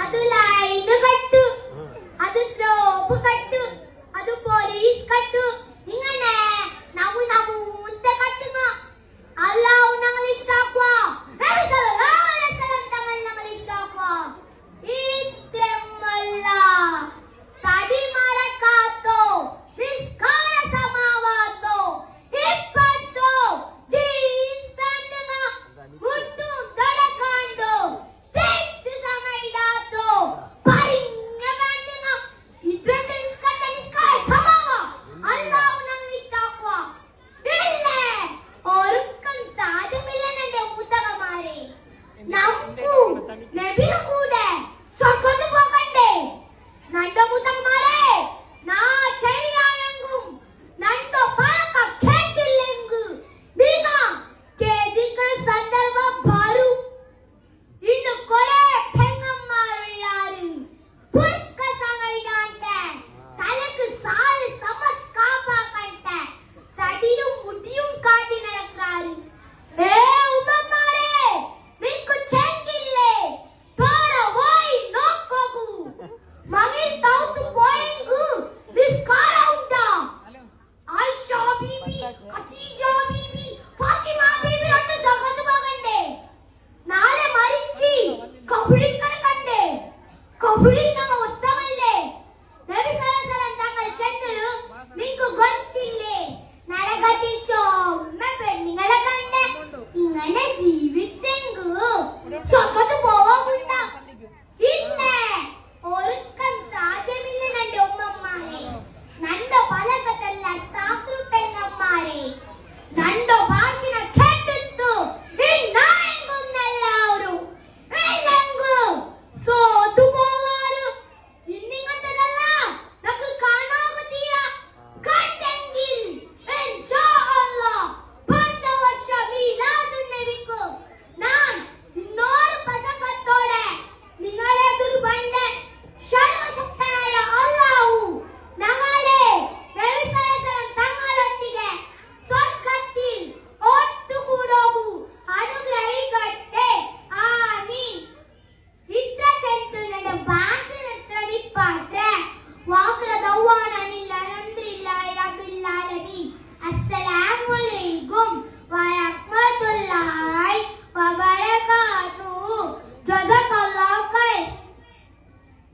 ಅದು ಲೈನ್ ಕಟ್ಟು, ಅದು ಸ್ಲೋಪ್ ಕಟ್ಟು, ಅದು ಪೊಲೀಸ್ ಕಟ್ಟು. ഇങ്ങനെ മുത്തെ കട്ടുക അല്ലാഹു ഞങ്ങൾ ഇഷ്ടാക്കുക, നബി സല്ലല്ലാഹു അലൈഹി വസല്ലം തങ്ങൾ ഞങ്ങൾ ഇഷ്ടാക്കുക. ഇത്രമല്ല തടിമറക്കാത്തോ നിസ്കാര സമാവാത്തോ ഇപ്പത്തോ ജീൻസ് കണ്ടുക മുട്ടും തടക്കാണ്ടോ സ്റ്റിച്ച് സമയിടാത്തോ പരിങ്ങ കണ്ടുക ഇത്രന്റെ നിസ്കാര സമാവ അല്ലാഹു ഞങ്ങൾ ഇഷ്ടാക്കുക. ഇല്ലേ ഒരുക്കം സാധ്യമില്ലെന്നെ മുത്തകമാരെ. നമുക്ക് നബിയുടെ കൂടെ സ്വർഗ്ഗത്തിൽ പോകണ്ടേ? നന്റെ മുത്തകമാരെ നാ ശരിയായെങ്കും നന്റെ പഴക്ക കേട്ടില്ലെങ്കിൽ നീങ്ങ കേദിക്കുന്ന സന്ദർഭം വരും. ഇന്ന് കുറെ പെങ്ങന്മാരുള്ളാര്